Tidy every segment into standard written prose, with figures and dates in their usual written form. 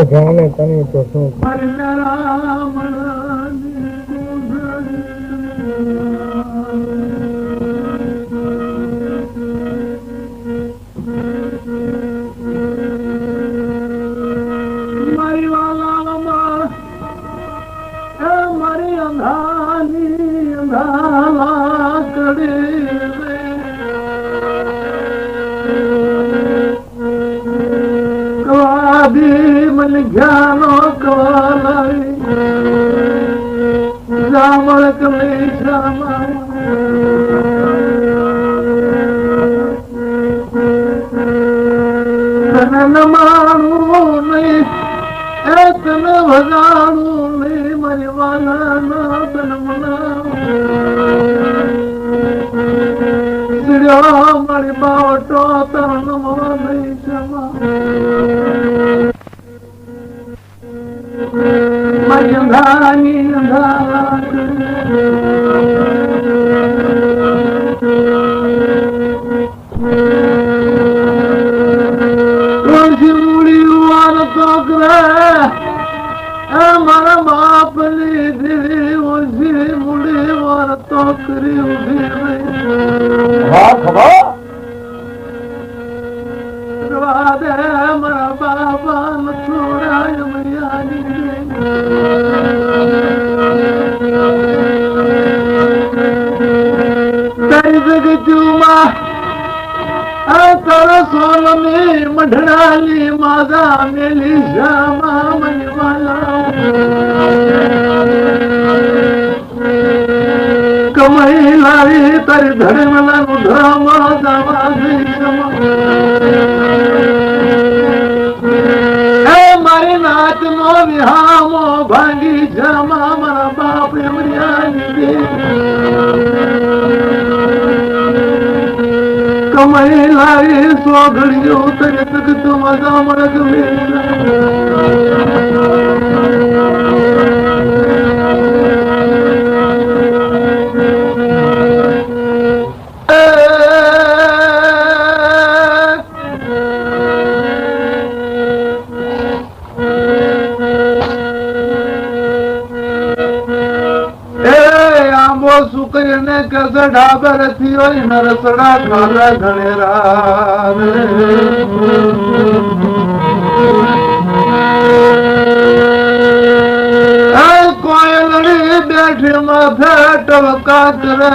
જાણે તને તો શું મારી વાલા મારી અંધાની અંધાલા કરે મન જ્ઞાનો કવાલાઈ જામળ કલે શ્યામા તન માણું નહીં એ તન ભજાણું નહીં મારી વાલા તન મના મારી બાવટો તન નહીં ક્ષમા મારી અંધારાની અંધારા મારા બાપ લીધી ઓછી મૂડી વાર તો કરી ઉભી મારા બાપા ન છોડાય મૈયાની તારી જગજુમાં તારા સોલની મઢડાલી માદા મેલી શ્યામા મનવાલા કમાઈ લાવી તારી ધર્મલાનું ધ્રામા દાવા મારી નાચ નો વિહામો ભાંગી શ્યામા મારા બાપ કમાઈ લાવી સોગળીઓ તરે તક તો મજા મળે સુકરીને કસે ડાબર થી હોય નરસડા ખાલા ઘણેરા કોયલડી બેઠી માથે ટવકા કરે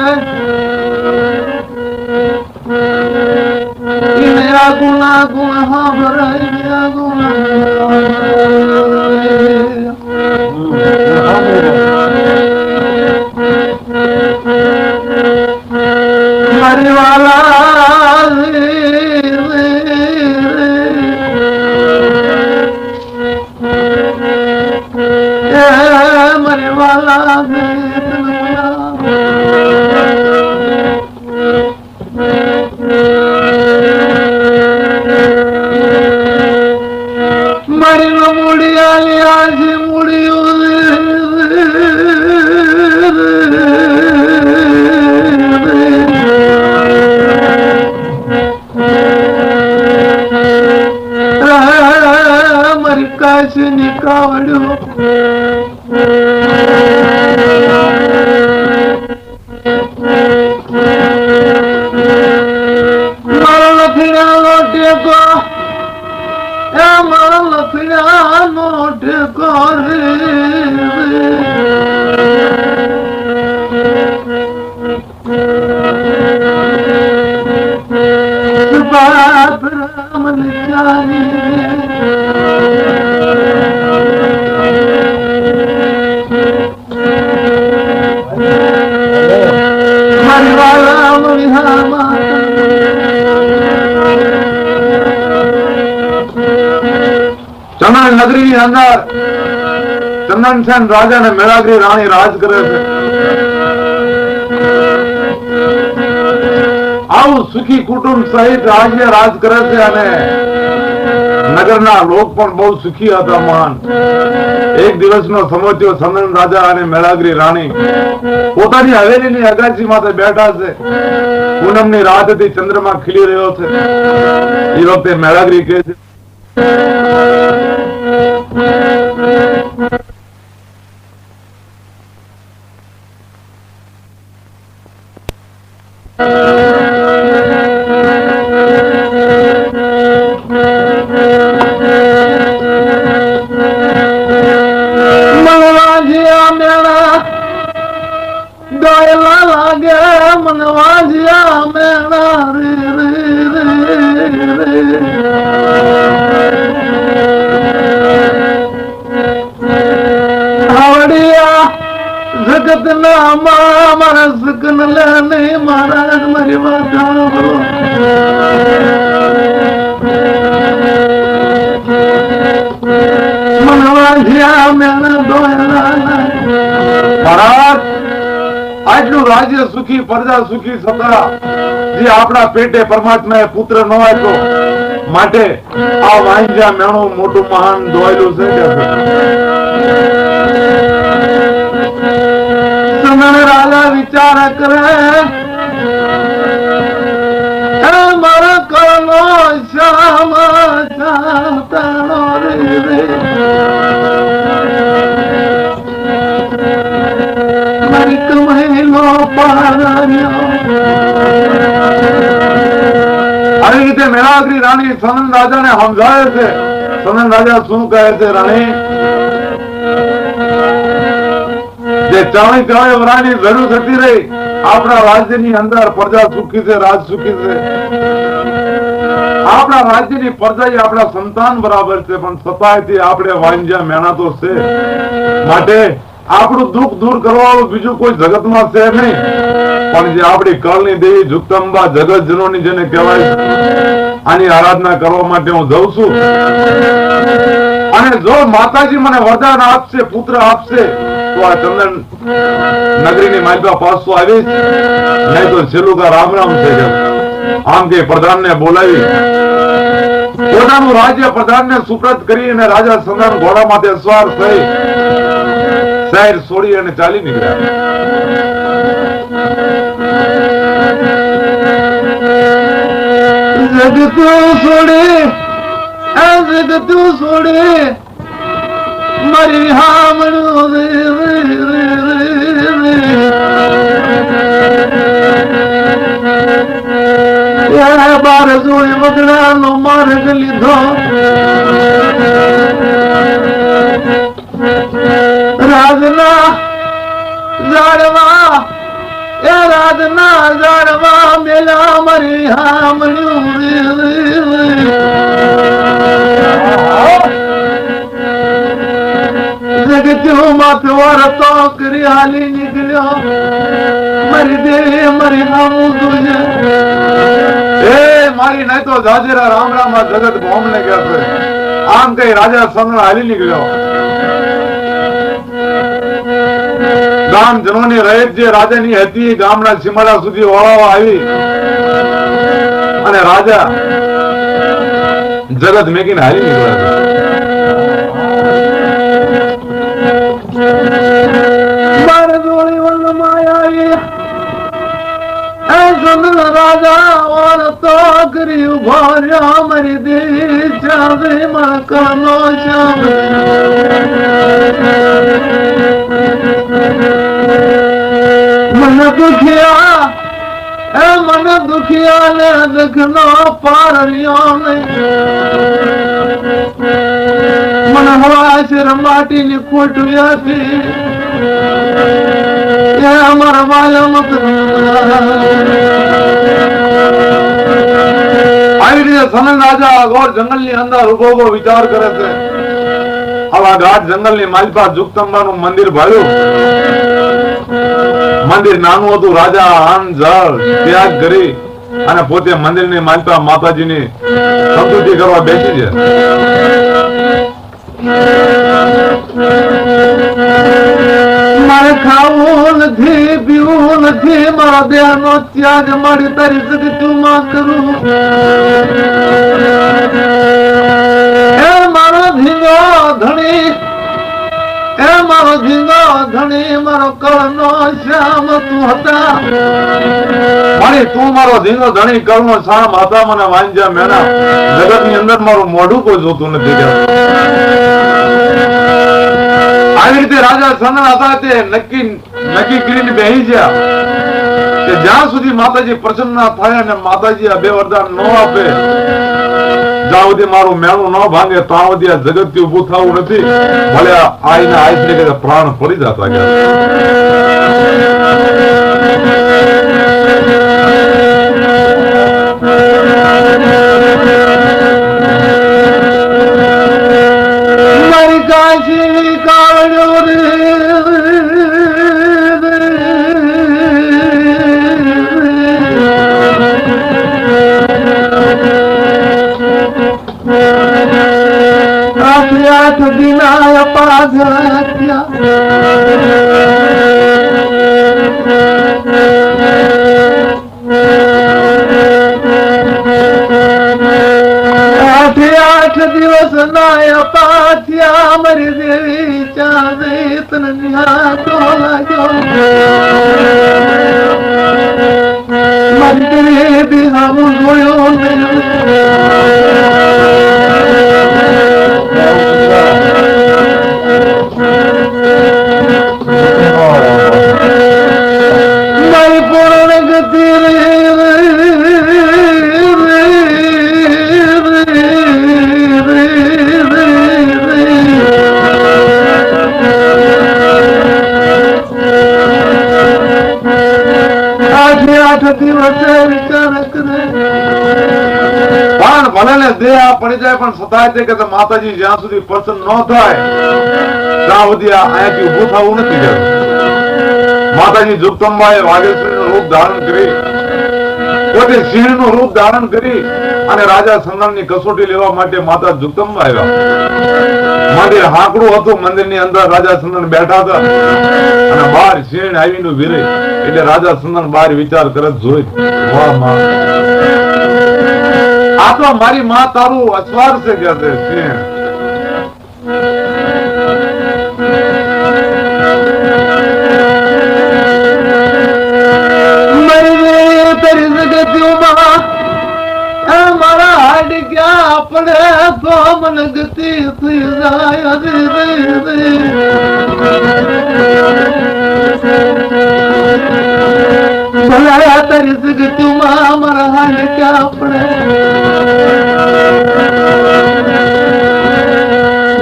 ગુણા ગુણ હા મારી વાલા મારી વાલા મારી નો મૂડી આલી આજી મૂડી કાશની કાવડ્યો મારા લફીડાનો ટેકો મારા લફીડાનો ટેકો બાપ રામ નિચારી ચંદન નગરી ની અંદર ચંદનસેન રાજા ને મેળાગરી રાણી રાજ કરે છે. બહુ સુખી કુટુંબ સહિત રાજ્ય રાજ કરે છે અને નગરના લોક પણ બહુ સુખી હતા. મહાન એક દિવસનો સમય થયો. સનન રાજા અને મેળાગરી રાણી પોતાની હવેલીની અગાસી માથે બેઠા છે. પૂનમની રાત હતી, ચંદ્રમા ખીલી રહ્યો છે. એ વખતે મેળાગરી કહે છે, મનવાજિયા મેળા રે રે આવડિયા જગત ના મારા સકન લેને મહારાજ મારી વાત મનવાજિયા મેળા દોયલા મહારાજ આટલું રાજ્ય સુખી, પ્રજા સુખી છતાં જે આપણા પેટે પરમાત્માએ પુત્ર ન આપ્યો, માટે આ વાંજા મેણું મોટું મહાન દોયેલું છે. સનન રાજા વિચાર કરે, મારા કરનો શ્યામ ચાતાનો રે મારી કમાઈનો પાડ્યો. આવી રીતે મેળાગરી રાણી સનન રાજાને સમજાવે છે. સનન રાજા શું કહે છે? રાણી, જે 40 વર્ષની જરૂર થતી રહી, આપણા રાજ્યની અંદર પ્રજા સુખી છે, રાજ સુખી છે. આપણા રાજ્યની પ્રજા આપણા સંતાન બરાબર છે, પણ સતાયથી આપણે વાંજ્યા મેણા તો છે. માટે આપણું દુઃખ દૂર કરવાનું બીજું કોઈ જગતમાં છે નહીં, પણ જે આપણી કળની દેવી જુગતંબા જગત જનોની જેને કહેવાય, આની આરાધના કરવા માટે હું જઉં છું. અને જો માતાજી મને વરદાન આપશે, પુત્ર આપશે, તો આ ચંદન નગરીની માલિકા પાછો આવીશ, નહીં તો છેલ્લું રામ રામ થઈ જશે. આમ કે પ્રધાનને બોલાવી પોતાનું રાજ્ય પ્રધાનને સુપ્રત કરી અને રાજા સનન ઘોડા માથે સવાર થઈ શહેર છોડી અને ચાલી નીકળ્યા. જગતું છોડે મારી હામણું બાર જોઈ વગડાનો માર્ગ લીધો. રાજના ઝાડવા મેલા મારી હામણ્યું જગત્યું માથે વારતો કરી હાલી નીકળ્યો. મારી દેવી મારી હામું તુજે મારી નહીં તો જાજેરા રામ રામ જગત ભોમ ને કહેશે. આમ કઈ રાજા સનન હાલી નીકળ્યો. ગામ જનોની રહેત જે રાજાની હતી, ગામના સીમાડા સુધી ઓળાવા આવી અને રાજા જગત મેકીને હાલી નીકળ્યા. મારે દોડી વન માયા સનન રાજા વારતો કરી ઉભો રહ્યો. મારી દેવી ચાવે મણકાનો શ્યામ મને દુખિયા ને દુઃખનો પાર રહ્યો નહીં. મને હવાશર માટીની ખોટું હતી અમારા વાલા મત. આવી રીતે સનન રાજા અઘોર જંગલની અંદર ઉભો વિચાર કરે છે. આવા ગાઢ જંગલની માલિકા જુગતંબાનું મંદિર ભાળ્યું. મંદિર નાનું હતું. રાજા અન્ન જળ ત્યાગ કરી અને પોતે મંદિરની માલિકા માતાજીની સંતુષ્ટિ કરવા બેસી છે. મારે ખાવું નથી પીવું નથી મારા દેહ નો ત્યાગ મારી તારી જગતુમાં કરું એ મારો ધીંગો ધણી એ મારો ધીંગો ધણી મારો કળનો શ્યામ તું હતા મારી તું મારો ધીંગો ધણી કળનો શ્યામ હતા મને વાંજ્યા મેના જગત ની અંદર મારું મોઢું કોઈ જોતું નથી આવી રીતે રાજા સનન હતા તે નક્કી કરીને બેહી ગયા કે જ્યાં સુધી માતાજી પ્રસન્ન ના થાય અને માતાજી અભે વરદાન ન આપે જ્યાં સુધી મારું મેણું ન ભાંગે ત્યાં સુધી આ જગત થી ઉભું થવું નથી ભલે આઈને આઈ કે પ્રાણ પડી જતા ગયા મારી કાશી કાળ્યો રે આઠ દિના પાધ્યા આઠ દિવસ ના પાથ્યા મારી દેવી ચાંદે તન નિહાતો લાગ્યો મારી દેવી બિહાવું જોયો મારી પૂર્ણ ગતિ આઠ દિવસે વિચાર કરે પણ ભલે ને દેહ આ પડી જાય પણ સતાય તે કે માતાજી જ્યાં સુધી પ્રસન્ન ન થાય ત્યાં સુધી અહીંયાથી ઉભું થવું નથી જતું માતાજી જગદંબાએ વાઘેશ્વરી નું રૂપ ધારણ કરી પોતે સિંહ નું રૂપ ધારણ કરી અને રાજા સંગમ ની કસોટી લેવા માટે માતા જગદંબા આવ્યા મંદિર હાંકડું હતું મંદિર ની અંદર રાજા સંગમ બેઠા હતા અને બહાર સિંહ આવીને વિરે એટલે રાજા સંગમ બહાર વિચાર કરે જોઈ વાહ માં આ તો મારી માં તારું અસવાર છે કે છે સિંહ મારા હાડ ક્યાં પડે તો મને ગતિ થઈ જાય ભલા તારી જગતુમાં મારા હાડ ક્યાં પડે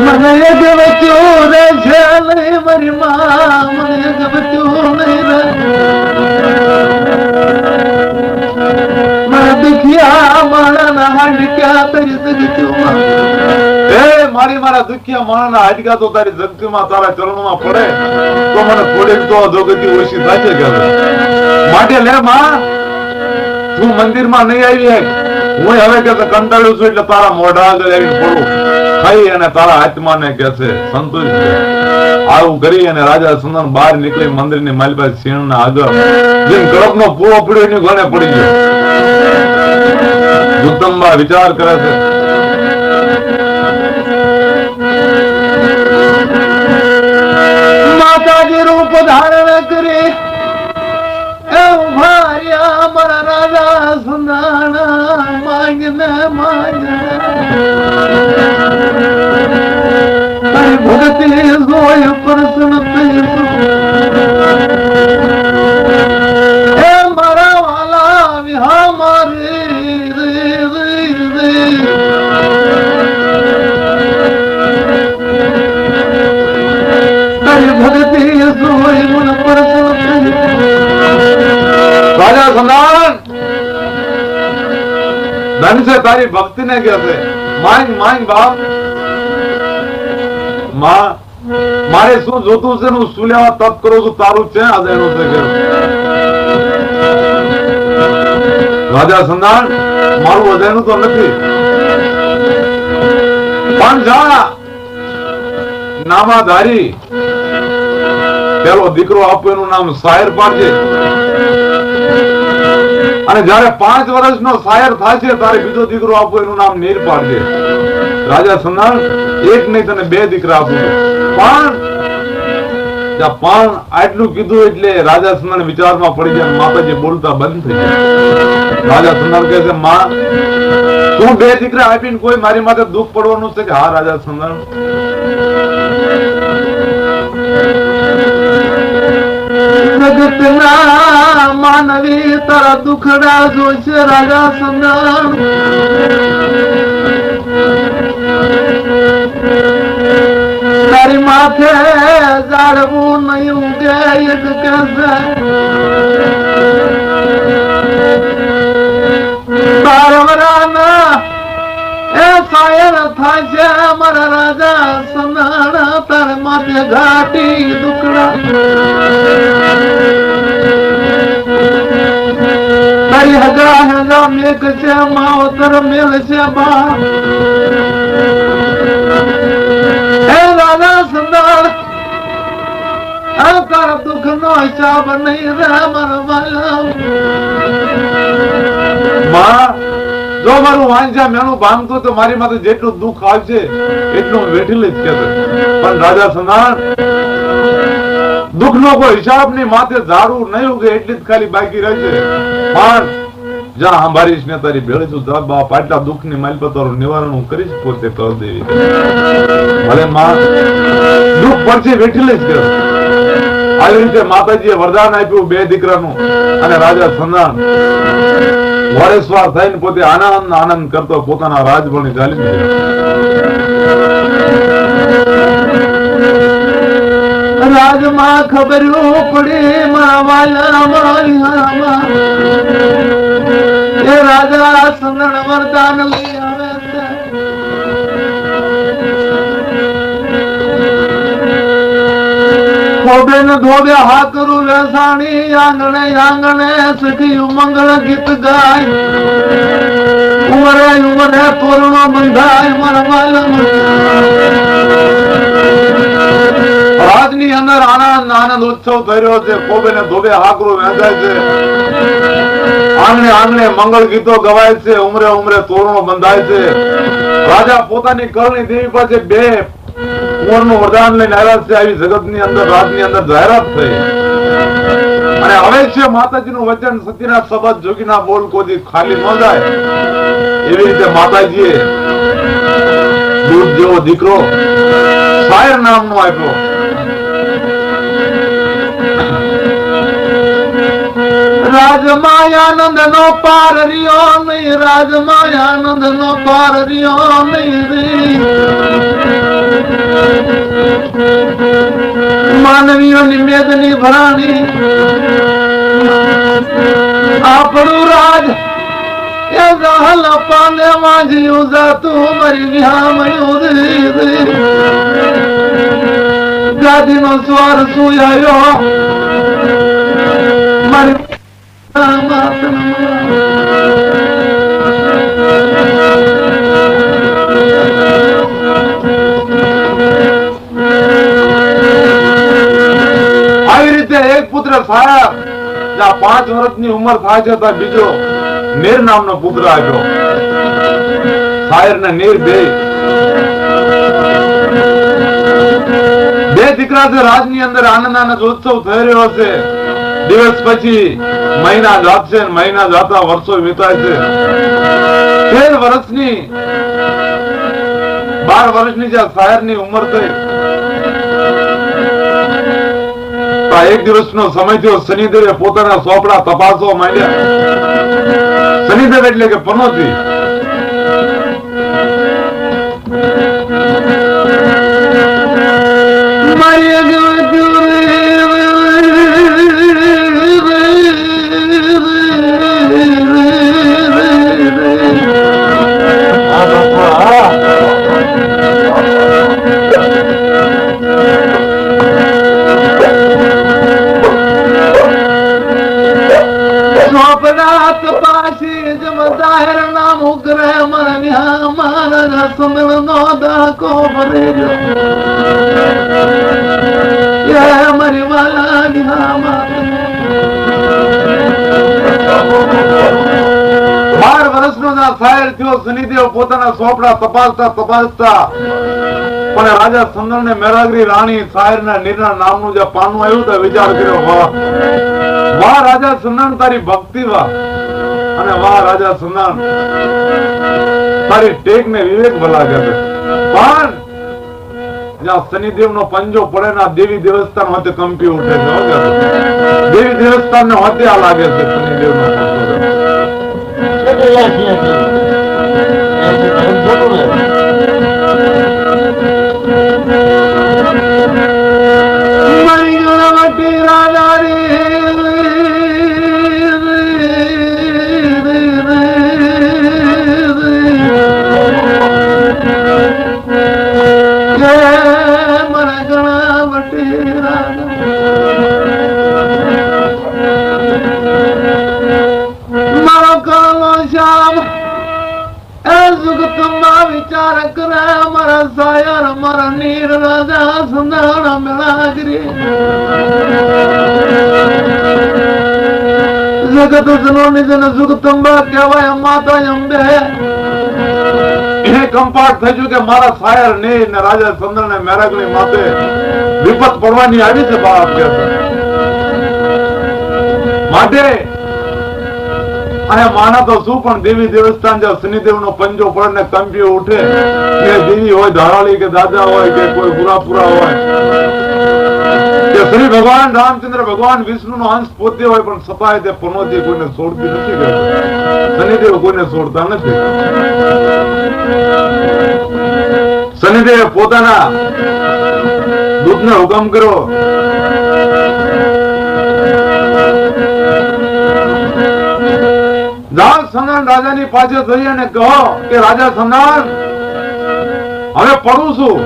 મને એક બચ્યું રે છે નહીં મારી માં મને એક બચ્યું નહીં રે મારા દુખિયા માણસના હાડકા તો તારી જગતીમાં તારા ચરણોમાં પડે તો મને થોડીક તો અધોગતિ ઓછી થાય છે માટે લે માં તું મંદિરમાં નહીં આવી હું હવે કે કંટાળ્યું છું એટલે તારા મોઢા આગળ આવીને પડું ખાઈ અને તારા આત્માને કે છે સંતોષ આવું કરી અને રાજા સુંદર બહાર નીકળી મંદિર ની માલપા સિંહ ના આગળ જેમ કડક નો પૂરો પડ્યો એની ગણે પડી ગયો જગદંબા વિચાર કરે છે માતાજી રૂપ ધારણ કરે ભાર્યા મારા રાજા સુંદરના માંગને ભગતિ જોય પ્રસન્ન થઈ મારા વાલા વિહા મારી ભગતિ જોય મને પ્રસન્ન રાજા સંદાન ધન છે તારી ભક્તિ ને કે છે માંગ માંગ બાપ માં મારે શું જોતું છે હું શું લેવા તપ કરું છું તારું છે આજે એનું છે કે રાજા સંદાન મારું વધેનું તો નથી પણ જા નામાધારી પહેલો દીકરો આપો એનું નામ શાયર પાડજે, અને જયારે 5 વર્ષનો શાયર થશે ત્યારે બીજો દીકરો આપો એનું નામ નીર પાડજે. રાજા સંધાન એક નહીં તને 2 દીકરા આપું, પણ આટલું કીધું એટલે રાજા સંધાન વિચારમાં પડી ગયા. માતાજી બોલતા બંધ થઈ ગયા. રાજા સંધાન કહે છે, માં તું 2 દીકરા આપીને કોઈ મારી માથે દુઃખ પડવાનું છે કે? હા રાજા સંધાન. જગતના માનવી તારા દુખડા જોશે રાજા સંધાન. તારી માથે જાળવું નહીં ઉગે એક કહેશે, તારવરાના એ શાયર થાય છે મારા રાજા સંધાન. તારે માથે ઘાટી દુખડા, તારી હગા હગા મેઘ છે માવતર મેલ છે બા. હે રાજા સંધાન તારા દુઃખ નો હિસાબ નહીં રે મારા વાલા. માં જો મારું વાંજા મેણું ભાંગતું તો મારી માથે જેટલું દુઃખ આવશે એટલું વેઠીલી જ કહેતો. પણ રાજા સંધાન દુઃખ નો કોઈ હિસાબ નહીં, માથે ઝાડું નહીં ઉગે એટલી જ ખાલી બાકી રહેશે. પણ જ્યાં સાંભળીશ ને તારી ભેળી તું જા બાપ, આટલા દુઃખ ની માલપતોનું નિવારણ હું કરીશ પોતે કર દેવી. ભલે માં દુઃખ પડશે વેઠીલી જ કહેતો. આવી રીતે માતાજીએ વરદાન આપ્યું 2 દીકરાનું, અને રાજા સંધાન વરેશ્વાર થઈને પોતે આનંદ આનંદ કરતો પોતાના રાજભવની ચાલી ગયો. રાજમાં ખબર પડી મારા વાલા મારી હામાં, એ રાજા સંધાન વરદાન લઈ આવે છે. ધોબે ને ધોબે હાકરું વેસાણી, આંગણે આંગણે સખી મંગળ ગીત ગાય, ઉમરે ઉમરે તોરણો બંધાય મારા વાલા. રાજની અંદર આનંદ આનંદ ઉત્સવ થઈ રહ્યો છે. ધોબે ને ધોબે હાકરું વેચાય છે, આંગણે આંગણે મંગળ ગીતો ગવાય છે, ઉમરે ઉમરે તોરણો બંધાય છે. રાજા પોતાની કરણી દેવી પાસે 2 કુંવરનું વરદાન લઈને આવ્યા છે. આવી જગતની અંદર રાજની અંદર જાહેરાત થઈ, અને હવે છે માતાજીનું વચન સત્યના શબ્દ જોગીના બોલ કોઈ ખાલી ન જાય. એવી રીતે માતાજીએ દૂધ જેવો દીકરો શાયર નામનો આપ્યો. રાજમાયાનંદ નો પાર રહ્યો નહીં, રાજમાયાનંદ નો પાર રહ્યો નહીં. માનવીઓની મેદની ભરાણી આપણું રાજ એ જહલ પાને વાંજ્યું જાતું મારી વિહામયું. ગાદી નો સ્વાર સુયાયો મારી આવી રીતે એક પુત્ર સાહેબ જ્યાં 5 વર્ષની ઉંમર થાય છે ત્યાં બીજો નીર નામનો પુત્ર આવ્યો. શાયર ને નીર 2 દીકરા છે. રાજની અંદર આનંદ આનંદ ઉત્સવ થઈ રહ્યો છે. દિવસ પછી મહિના જાતશે, મહિના જાતા વર્ષો વીતાય છે. 13 વર્ષની 12 વર્ષની જ્યાં શાયર ની ઉંમર થઈ, એક દિવસનો સમય થયો. શનિદેવે પોતાના સોપડા તપાસવા માંડ્યા. શનિદેવ એટલે કે પનોતી. મારી વાલા રાજા સાહેર થયો શનિદેવ પોતાના સોપડા તપાસતા તપાસતા પણ રાજા સંદન ને મેરાગરી રાણી સાહેર ના નીરના નામનું જે પાનું આવ્યું તો વિચાર કર્યો વાહ વાહ રાજા સંદન તારી ભક્તિ વાહ અને વાહ રાજા સંદન તારી ટેક ને વિવેક ભલા કે પણ જ્યાં શનિદેવ નો પંજો પડે ના દેવી દેવસ્થાન હોતે કંપી ઉઠે છે દેવી દેવસ્થાન ને હોતે આ લાગે છે શનિદેવ નો પંજો વિચાર કરે મારા સાયર મારા નીર રાજા સંદાણા મેળાગરી જગત જનોની જન જુગતંબા કહેવાય માતા અંબે એ કંપાટ થઈ ગયું કે મારા સાયર નીર ને રાજા સંદાણા ને મેળાગરી માથે વિપત પડવાની આવી છે બાપ કે માટે અને માના તો શું પણ દેવી દેવસ્થાન જ્યાં શનિદેવ નો પંજો પડે ને કંપી ઉઠે કે દેવી હોય ધારાળી કે દાદા હોય કે કોઈ પુરાપુરા હોય કે શ્રી ભગવાન રામચંદ્ર ભગવાન વિષ્ણુ નો અંશ પોતે હોય પણ છતાંય તે પનોતી કોઈને છોડતી નથી શનિદેવ કોઈને છોડતા નથી શનિદેવ પોતાના દૂતને હુકમ કર્યો સંદાન રાજાની પાસે જઈ અને કહો કે રાજા સંદાન હવે પડું છું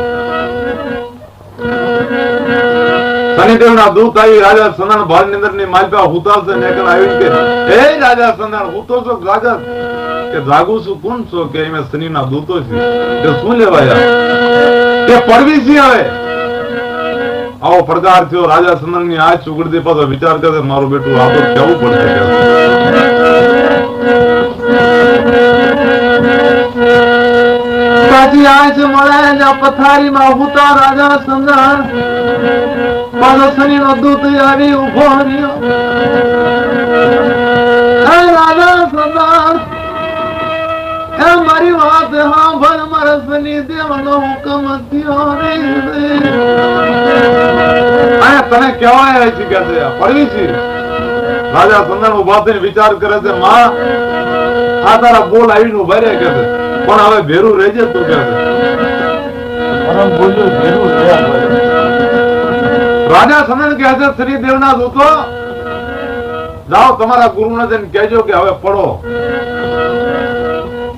શનિદેવ ના દૂત આવી રાજા સંદાન ભાલ ની અંદર ની માલપા હુતાશે ને આવી કે હે રાજા સંદાન હુતો છો રાજા કે જાગું છું કોણ છો કે એમાં શનિ ના દૂતો છે કે શું લેવાયા કે પડવી છે હવે આવો પડકાર થયો રાજા સંદાન ની આંખ ઉઘડી પાછો વિચાર કરે મારું બેટું આ તો કેવું પડશે પાછી આંચ મળે પથારી માં હુતા રાજા સંદાન પાછો શનિ નો દૂત આવી ઉભો રહ્યો રાજા સંદાન એ મારી વાત સાંભળ મારા શનિદેવ નો હુકમ થયો રે તને કેવાય છે કે પડવી છે રાજા સંદાન ઉભા થઈને વિચાર કરે છે માં આ તારા બોલ આવીને ઉભા રહ્યા કે પણ હવે ભેરું રહેજે તું કે રાજા સંદાન કહે છે શનિદેવ ના દૂતો જાઓ તમારા ગુરુને જઈને કહેજો કે હવે પડો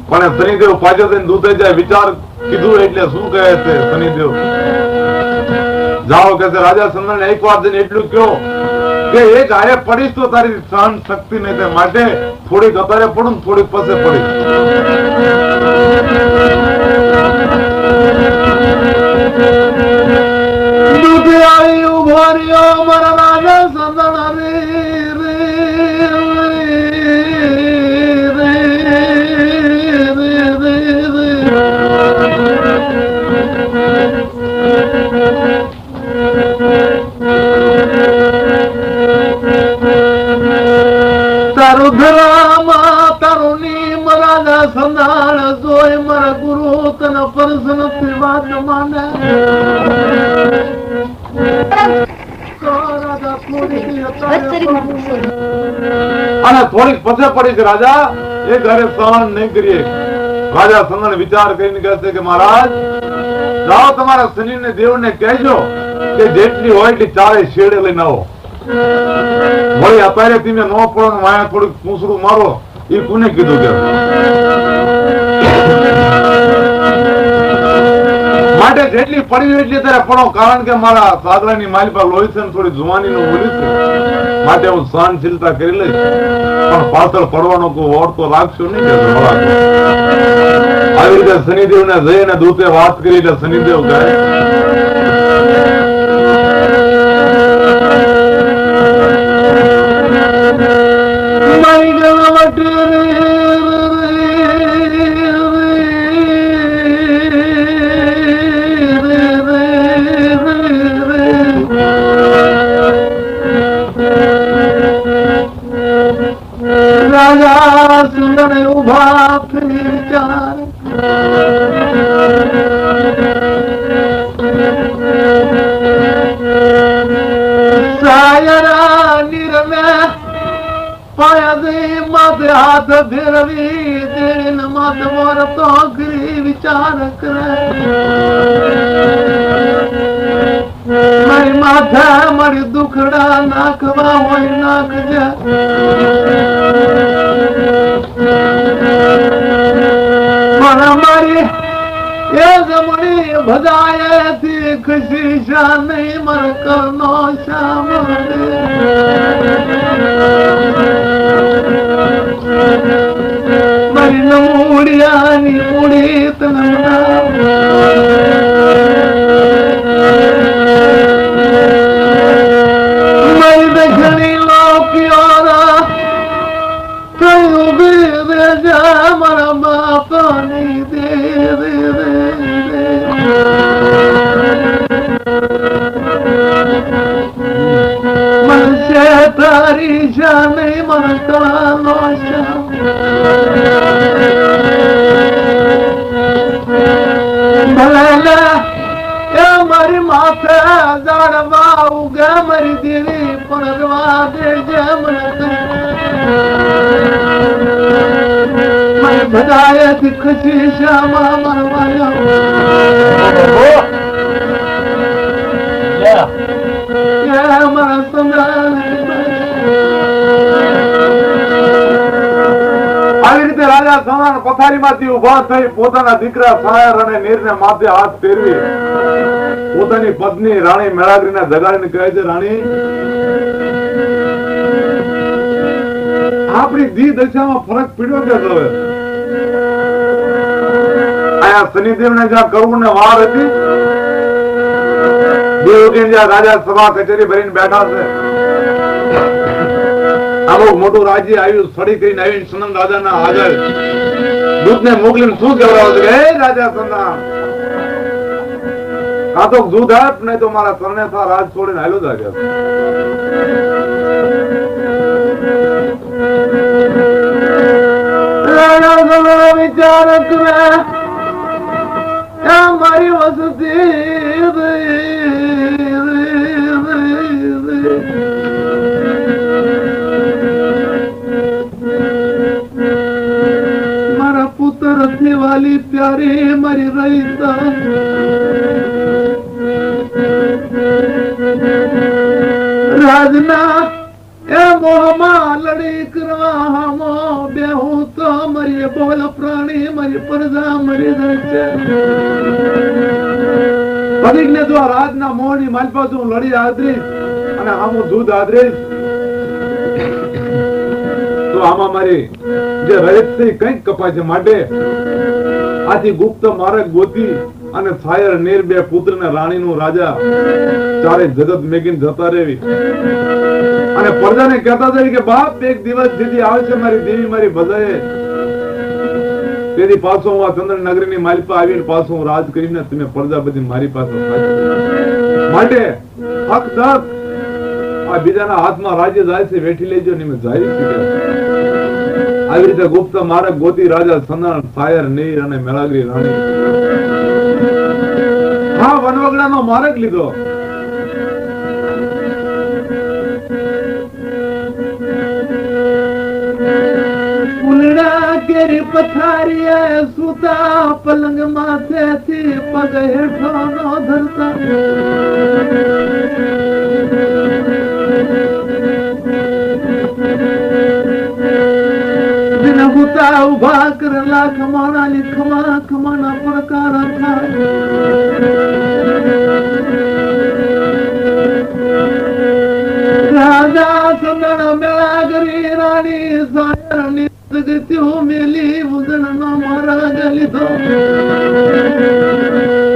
પણ શનિદેવ પાછળ થઈને દૂતે જાય વિચાર કીધું એટલે શું કહે છે શનિદેવ જાઓ કે રાજા સંદાન એક વાર જઈને એટલું કહો કે એક હારે પડીશ તો તારી સહન શક્તિ નહીં થાય માટે થોડીક અત્યારે પડું થોડીક પછી પડીશ દૂધે આવી ઉભો રહ્યો મારા રાજા સંદાન રે સંદાન જોઈ મારા ગુરુ તને પ્રસન્ન થી વાત માને અને થોડીક પછી પડી રાજા એ ઘરે સહન નહીં કરીએ રાજા સંદાન વિચાર કરીને કહે છે કે મહારાજ જાઓ તમારા શનિ ને દેવ ને કહેજો કે જેટલી હોય એટલી ચારે શેડે લઈને આવો વળી અત્યારે તમે ન પડો ને વાયા થોડુંક પૂછડું મારો એ કોને કીધું કે માટે જેટલી પડી એટલી ત્યારે પડો કારણ કે મારા સાદરાની માલિપા લોહી છે થોડી જુવાની નું બોલી છે માટે હું સહનશીલતા કરી લઈશ પણ પાછળ પડવાનો કોઈ ઓર તો લાગશો નહીં કે આવી રીતે શનિદેવ ને જઈને દૂતે વાત કરી એટલે શનિદેવ કહે पाया दे माथे हाथ फेरवी देन माथ मोर तो गिरी विचार करे मारी माथा मारी दुखड़ा नाखवा होई नाख जा मारा मारी ये जमनी भजाए थी खुशी शान मर करनो श्याम मरी नमूड़िया नी मुड़ी तनमना मरी दखनी लोकियोरा कहीं भी दे जा मरा बाप नहीं दे मन से तारी जाने मन कालो श्याम भले ये मरी माथे जाड़वा उगे मरी देवी पुनर्वा दे जमन मैं भजाए थी खुशी श्यामा मरवाया ये मरा संग्राम આવી રીતે રાજા સણાન પથારીમાંથી ઊભા થઈ પોતાના દીકરા સાયર અને નીરને માથે હાથ ફેરવી પોતાની પત્ની રાણી મેળાગરીને જગાડીને કહે છે રાણી આપણી દી દશામાં ફરક પીડ્યો કે હવે આયા શનિદેવને જ્યાં કરુણને વાર હતી દેવકી જ્યાં રાજા સભા કચેરી ભરીને બેઠા છે આવો મોટું રાજ્ય આવ્યું સડી કરીને આવીને સનંદ રાજાના હાજર દૂતને મોકલીને શું કહેવાય છે હે રાજા સનંદ કાં તો દૂધ આપ નહીં તો મારા સરને થા રાજ છોડીને હાલ્યો જાય રાણા વિચાર કરે મારી વસતી रखने वाली प्यारे मरी रहीता राजना ए मोहमा लड़ी करवा हमो बेहू तो मरी बोल प्राणी मरी प्रजा मरी दर्शे पदिकने जो राजना मोहनी मालपा जो लड़ी आदरीश અને આમો દૂધ આદરીશ તો આમાં મારી જે રહીતથી કંઈક કપાય છે માટે આથી ગુપ્ત માર્ગ ગોતી અને છાયર નીર બે પુત્રને રાણીનું રાજા ચારે જગત મેગીને જતા રહેવી અને પ્રજાને કહેતા જાય કે બાપ એક દિવસ જેથી આવે છે મારી દેવી મારી ભજાએ તેથી પાછો હું આ ચંદ્ર નગરીની માલિપા આવીને પાછો હું રાજ કરીને તમે પ્રજા બધી મારી પાસે માટે હક દક આ બીજાના હાથમાં રાજ્ય જાય છે વેઠી લેજો ને મેં જાહેર કરી આવી રીતે ગુપ્ત માર્ગ ગોતી રાજા સનન સાયર નીર અને મેળાગરી રાણી હા વનવગડાનો માર્ગ લીધો ઉલડા કેરી પથારીએ સુતા પલંગ માથેથી પગ હેઠો નો ધરતા हुता उभा करला खमाना लिखमा खमाना प्रकार था राजा संगण मेळागरी राणी सायरणी जगत्यो मेली उदन नो मारा गलितो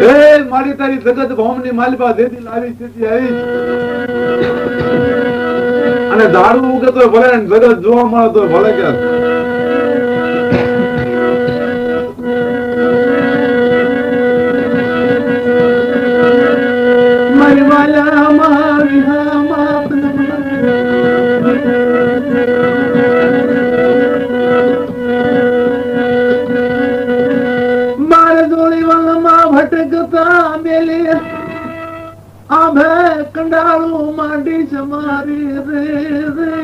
ए मारी तारी जगत भौमनी मालिबा देदी लावी स्थिति आई અને દારૂ ઉગે તો ભલે જગત જોવા મળે તો ભલે કે भटकता मेले आभे कंडारू मांडी समारी रे रे